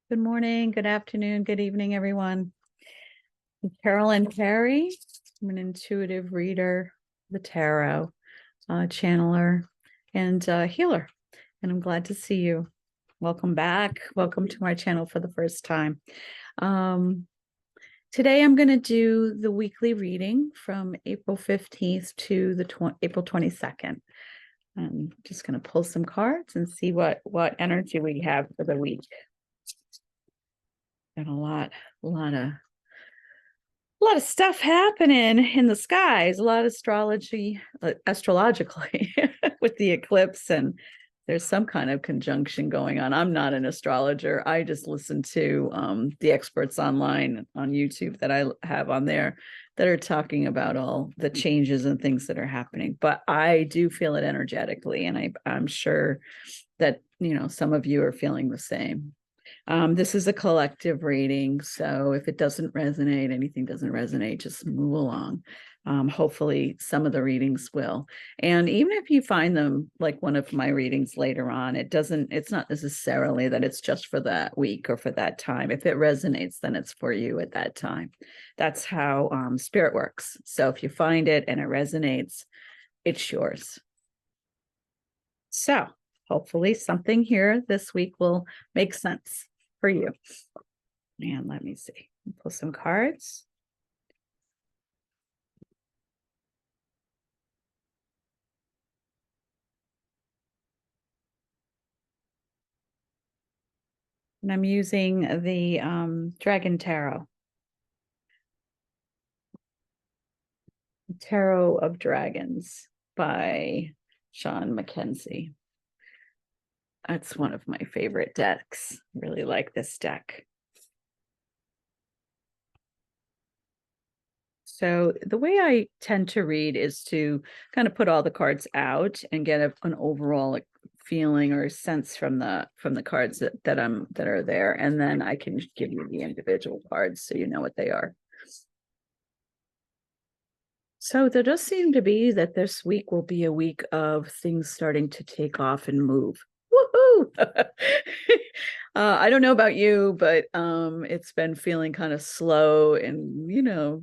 Good morning, good afternoon, good evening, everyone. I'm Carolyn Perry. I'm an intuitive reader, the tarot, channeler, and healer. And I'm glad to see you. Welcome back. Welcome to my channel for the first time. Today I'm going to do the weekly reading from April 15th to the April 22nd. I'm just going to pull some cards and see what energy we have for the week. Got a lot of stuff happening in the skies, a lot of astrologically with the eclipse, and there's some kind of conjunction going on. I'm not an astrologer. I just listen to the experts online on YouTube that I have on there that are talking about all the changes and things that are happening. But I do feel it energetically, and I'm sure that some of you are feeling the same. This is a collective reading, so if it doesn't resonate, anything doesn't resonate, just move along. Hopefully some of the readings will. And even if you find them like one of my readings later on, it's not necessarily that it's just for that week or for that time. If it resonates, then it's for you at that time. That's how spirit works. So if you find it and it resonates, it's yours. So hopefully something here this week will make sense for you. And let me see, pull some cards. And I'm using the Dragon Tarot. Tarot of Dragons by Sean Mackenzie. That's one of my favorite decks. I really like this deck. So the way I tend to read is to kind of put all the cards out and get an overall feeling or sense from the cards that are there, and then I can give you the individual cards so you know what they are. So there does seem to be that this week will be a week of things starting to take off and move. Woohoo! I don't know about you, but it's been feeling kind of slow and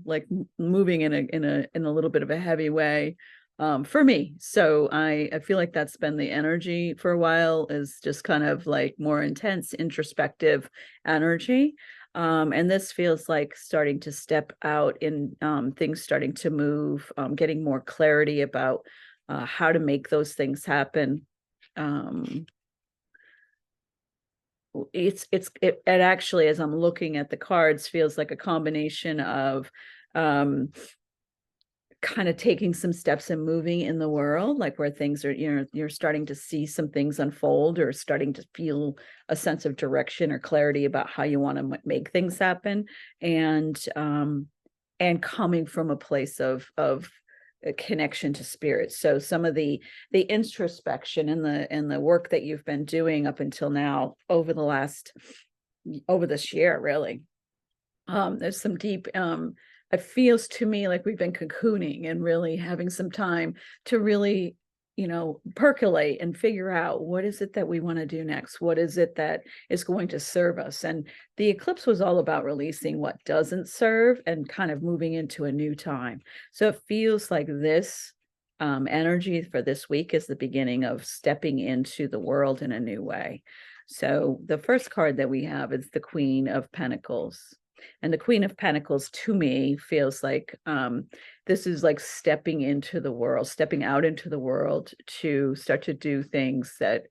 like moving in a little bit of a heavy way for me. So I feel like that's been the energy for a while, is just kind of like more intense, introspective energy. And this feels like starting to step out in things starting to move, getting more clarity about how to make those things happen. It actually, as I'm looking at the cards, feels like a combination of kind of taking some steps and moving in the world, like where things are, you're starting to see some things unfold or starting to feel a sense of direction or clarity about how you want to make things happen, and coming from a place of a connection to spirit. So some of the introspection and the work that you've been doing up until now over this year, really, there's some deep it feels to me like we've been cocooning and really having some time to really percolate and figure out what is it that we want to do next, what is it that is going to serve us. And the eclipse was all about releasing what doesn't serve and kind of moving into a new time. So it feels like this energy for this week is the beginning of stepping into the world in a new way. So the first card that we have is the Queen of Pentacles. And the Queen of Pentacles to me feels like this is like stepping into the world, stepping out into the world to start to do things that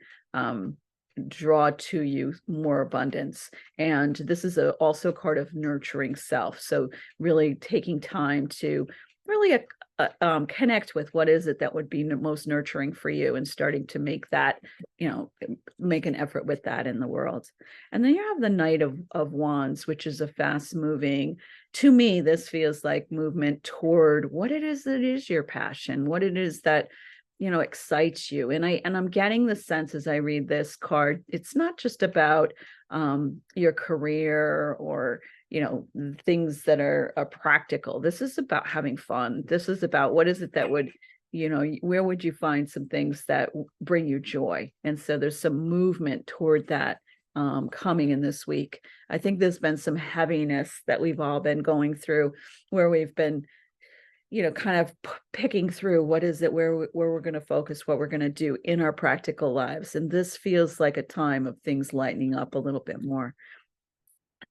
draw to you more abundance. And this is also a card of nurturing self. So really taking time to really connect with what is it that would be most nurturing for you, and starting to make that, make an effort with that in the world. And then you have the Knight of Wands, which is a fast moving, to me, this feels like movement toward what it is that is your passion, what it is that excites you. And I'm getting the sense as I read this card, it's not just about your career or things that are practical. This is about having fun. This is about what is it that would, where would you find some things that bring you joy? And so there's some movement toward that coming in this week. I think there's been some heaviness that we've all been going through, where we've been, kind of picking through what is it, where we're going to focus, what we're going to do in our practical lives. And this feels like a time of things lightening up a little bit more.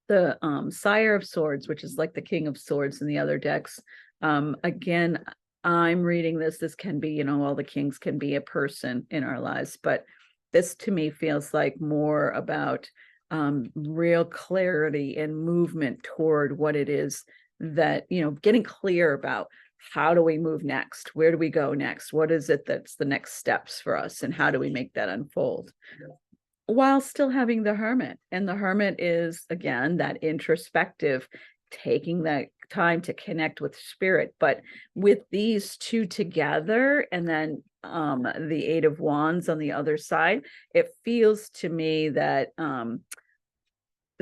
The Sire of Swords, which is like the King of Swords in the other decks. Again, I'm reading this can be, all the kings can be a person in our lives, but this to me feels like more about real clarity and movement toward what it is that, getting clear about how do we move next? Where do we go next? What is it that's the next steps for us? And how do we make that unfold? While still having the Hermit. And the Hermit is, again, that introspective, taking that time to connect with spirit. But with these two together, and then the Eight of Wands on the other side, it feels to me that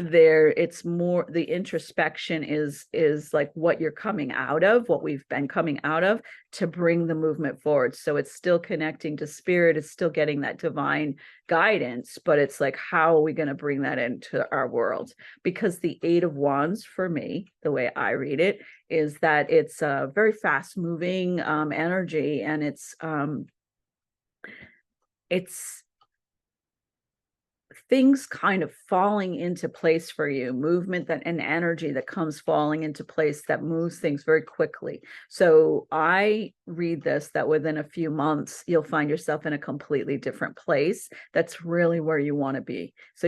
it's more, the introspection is like what you're coming out of, what we've been coming out of, to bring the movement forward. So it's still connecting to spirit, it's still getting that divine guidance, but it's like, how are we going to bring that into our world? Because the Eight of Wands, for me, the way I read it, is that it's a very fast moving energy, and it's things kind of falling into place for you, movement that and energy that comes falling into place that moves things very quickly. So I read this that within a few months, you'll find yourself in a completely different place. That's really where you want to be. So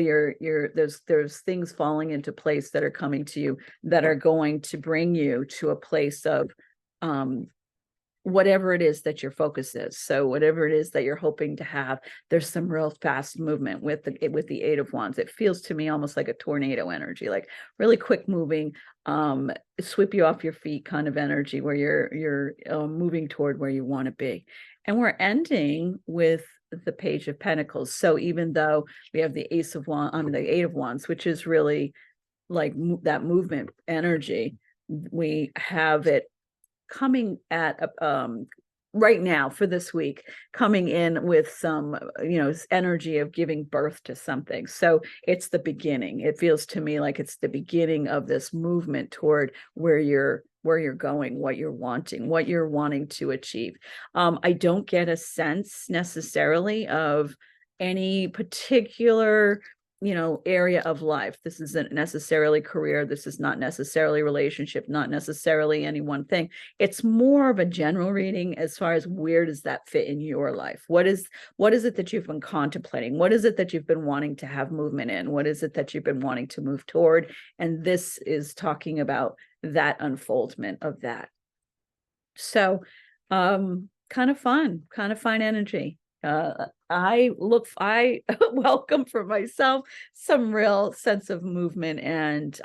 there's things falling into place that are coming to you that are going to bring you to a place of whatever it is that your focus is. So whatever it is that you're hoping to have, there's some real fast movement with the Eight of Wands. It feels to me almost like a tornado energy, like really quick moving, sweep you off your feet kind of energy, where you're moving toward where you want to be. And we're ending with the Page of Pentacles. So even though we have the Ace of Wands, the Eight of Wands, which is really like that movement energy, we have it coming at right now for this week, coming in with some energy of giving birth to something. So it's the beginning. It feels to me like it's the beginning of this movement toward where you're going, what you're wanting to achieve. I don't get a sense necessarily of any particular area of life. This isn't necessarily career. This is not necessarily relationship, not necessarily any one thing. It's more of a general reading as far as where does that fit in your life? What is it that you've been contemplating? What is it that you've been wanting to have movement in? What is it that you've been wanting to move toward? And this is talking about that unfoldment of that. So kind of fun energy. I welcome for myself some real sense of movement and,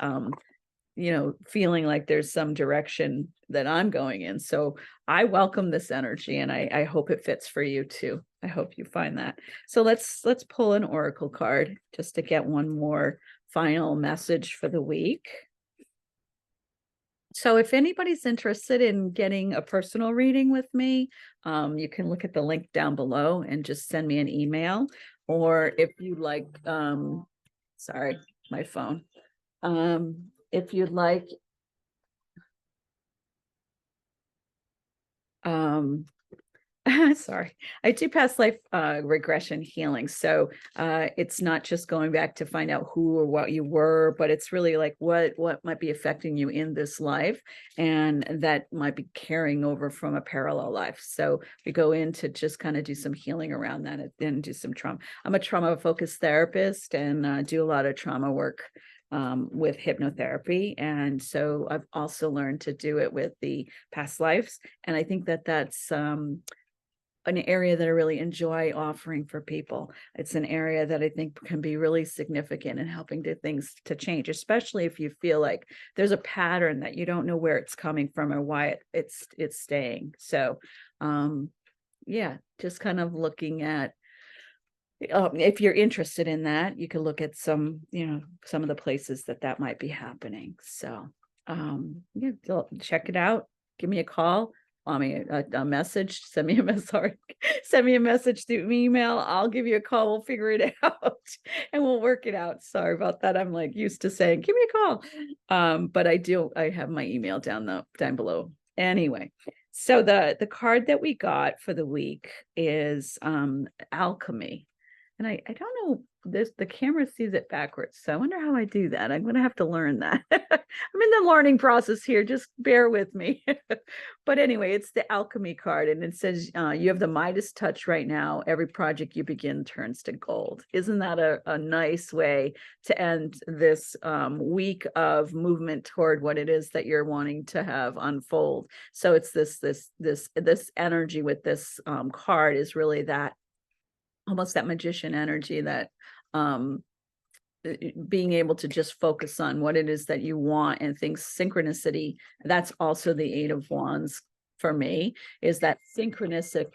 feeling like there's some direction that I'm going in. So I welcome this energy, and I hope it fits for you too. I hope you find that. So let's pull an oracle card just to get one more final message for the week. So if anybody's interested in getting a personal reading with me, you can look at the link down below and just send me an email. Or if you'd like, sorry, my phone. If you'd like, sorry, I do past life regression healing. So it's not just going back to find out who or what you were, but it's really like what might be affecting you in this life, and that might be carrying over from a parallel life. So we go in to just kind of do some healing around that and do some trauma. I'm a trauma focused therapist and do a lot of trauma work with hypnotherapy. And so I've also learned to do it with the past lives. And I think that that's an area that I really enjoy offering for people. It's an area that I think can be really significant in helping things to change, especially if you feel like there's a pattern that you don't know where it's coming from or why it's staying. So yeah, just kind of looking at, if you're interested in that, you can look at some of the places that might be happening. So yeah, check it out. Give me a call. a message, send me a message, send me a message through email. I'll give you a call. We'll figure it out and we'll work it out. Sorry about that. I'm like used to saying, give me a call. But I have my email down below. Anyway, so the card that we got for the week is alchemy. And I don't know, the camera sees it backwards. So I wonder how I do that. I'm going to have to learn that. I'm in the learning process here. Just bear with me. But anyway, it's the alchemy card. And it says you have the Midas touch right now. Every project you begin turns to gold. Isn't that a nice way to end this week of movement toward what it is that you're wanting to have unfold? So it's this energy with this card is really that, almost that magician energy, that being able to just focus on what it is that you want and things. Synchronicity, that's also the Eight of Wands for me, is that synchronistic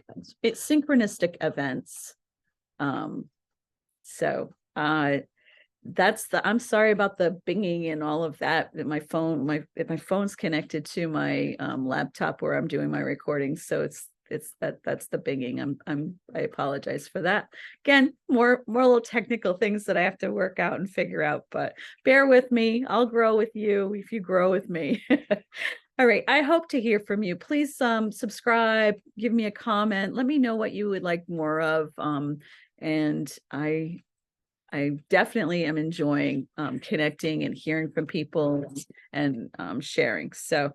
events. So that's I'm sorry about the binging and all of that. My phone's connected to my laptop where I'm doing my recording, so that's the binging. I apologize for that. Again, more little technical things that I have to work out and figure out, but bear with me. I'll grow with you if you grow with me. All right. I hope to hear from you. Please subscribe, give me a comment, let me know what you would like more of. And I definitely am enjoying connecting and hearing from people and sharing. So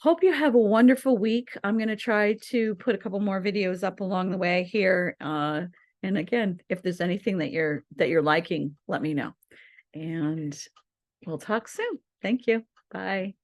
hope you have a wonderful week. I'm going to try to put a couple more videos up along the way here. And again, if there's anything that you're liking, let me know. And we'll talk soon. Thank you. Bye.